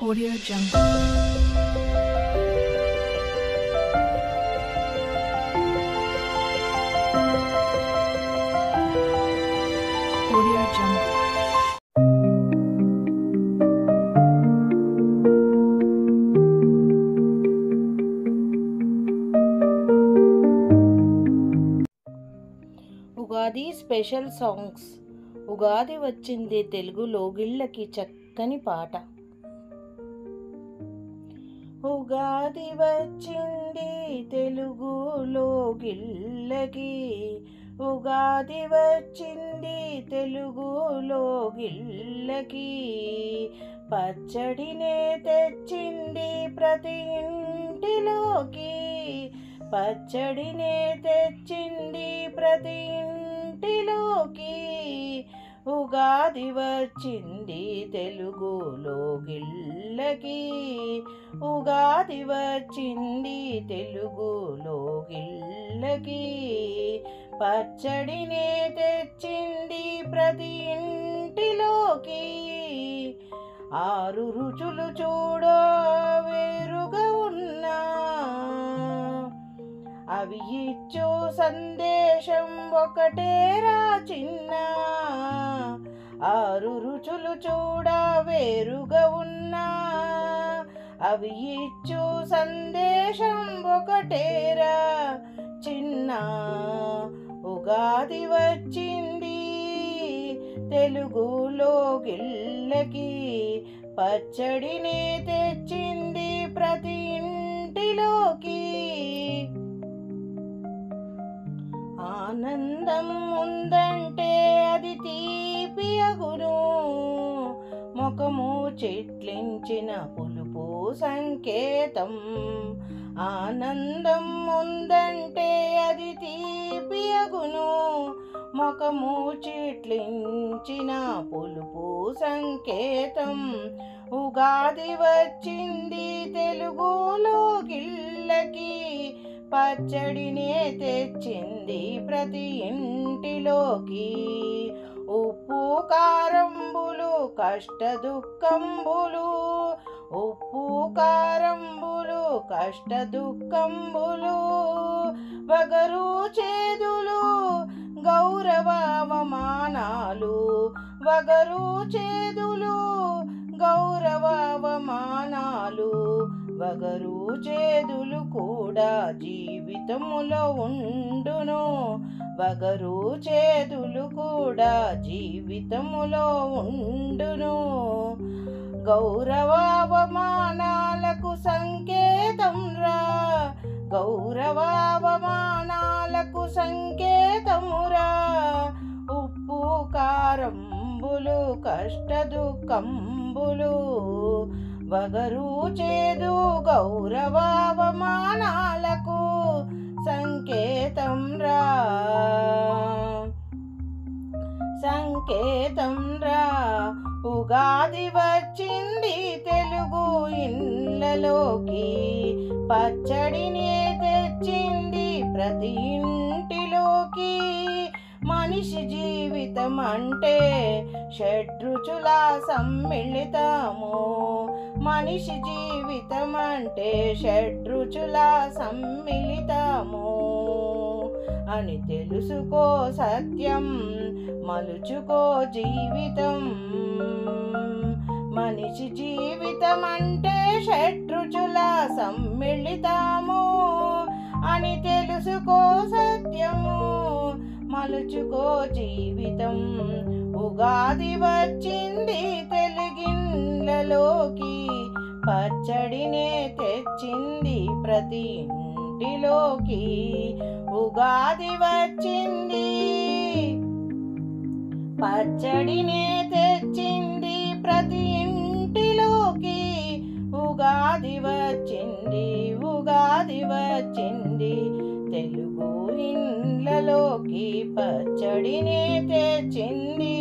Audio Jungle. Audio Jungle. Ugadi special songs. Ugadi వచ్చింది తెలుగు లోగిళ్ళకి చక్కని పాట. ఉగాది వచ్చింది తెలుగు లోగిళ్ళకి, ఉగాది వచ్చింది తెలుగు లోగిళ్ళకి, పచ్చడినే తెచ్చింది ప్రతి ఇంటిలోకి, పచ్చడినే తెచ్చింది ప్రతి ఇంటిలోకి, ఉగాది వచ్చింది తెలుగు లోగిళ్ళకి, ఉగాది వచ్చింది తెలుగు లోగిళ్ళకి, పచ్చడినే తెచ్చింది ప్రతి ఇంటిలోకి, ఆరు రుచులు చూడో వేరుగా ఉన్నా అవి ఇచ్చు సందేశం ఒకటేరా చిన్న, ఆరు రుచులు చూడ వేరుగా ఉన్నా అవి ఇచ్చు సందేశం ఒకటేరా చిన్న, ఉగాది వచ్చింది తెలుగు లోగిళ్ళకి, పచ్చడిని తెచ్చింది ప్రతి ఇంటిలోకి, ఆనందం ఉందంటే అది తీపి అగును, ముఖము చిట్లించిన పులుపు సంకేతం, ఆనందం ఉందంటే అది తీపి అగును, ముఖము చిట్లించిన పులుపు సంకేతం, ఉగాది వచ్చింది తెలుగు లోగిళ్ళకి, పచ్చడినే తెచ్చింది ప్రతి ఇంటిలోకి, ఉప్పు కారంబులు కష్ట దుఃఖంబులు, ఉప్పు కారంబులు కష్ట దుఃఖంబులు, వగరు చేదులు గౌరవావమానాలు, వగరు చేదులు గౌరవావమానాలు, వగరు చేదులు కూడా జీవితములో ఉండును, వగరు చేదులు కూడా జీవితములో ఉండును, గౌరవావమానాలకు సంకేతం రా, గౌరవావమానాలకు సంకేతమురా, ఉప్పు కారంబులు కష్ట దుఃఖంబులు, వగరు చేదు గౌరవావమానాలకు సంకేతం రా, సంకేతం రా, ఉగాది వచ్చింది తెలుగు ఇళ్ళలోకి, పచ్చడిని తెచ్చింది ప్రతి ఇంటిలోకి, మనిషి జీవితం అంటే షడ్రుచుల సమ్మిళితము, మనిషి జీవితం అంటే షడ్రుచుల సమ్మిళితము అని తెలుసుకో సత్యం, మలుచుకో జీవితం, మనిషి జీవితం అంటే షడ్రుచుల సమ్మిళితము అని తెలుసుకో సత్యము, మలుచుకో జీవితం, ఉగాది వచ్చింది తెలుగిళ్ళలోకి, పచ్చడినే తెచ్చింది ప్రతి ఇంటిలోకి, ఉగాది వచ్చింది పచ్చడినే తెచ్చింది ప్రతి ఇంటిలోకి, ఉగాది వచ్చింది, ఉగాది వచ్చింది తెలుగు ఇండ్లలోకి, పచ్చడినే తెచ్చింది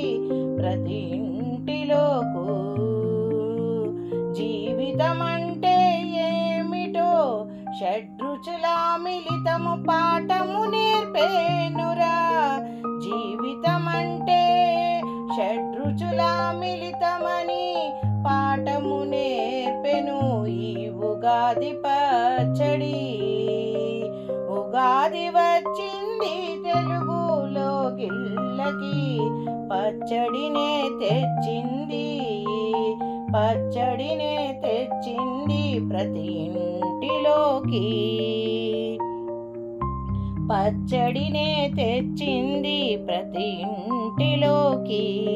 ప్రతి ఇంటిలోకు, జీవితం అంటే ఏమిటో షడ్రుచుల మిళితము పాఠము నేర్పేనురా, జీవితం అంటే షడ్రుచుల మిళితమని పాఠము నేర్పేనురా, ఉగాది పచ్చడి. ఉగాది వచ్చింది తెలుగులో గిళ్ళకి, పచ్చడినే తెచ్చింది. పచ్చడినే తెచ్చింది ప్రతి ఇంటిలోకి. పచ్చడినే తెచ్చింది ప్రతి ఇంటిలోకి.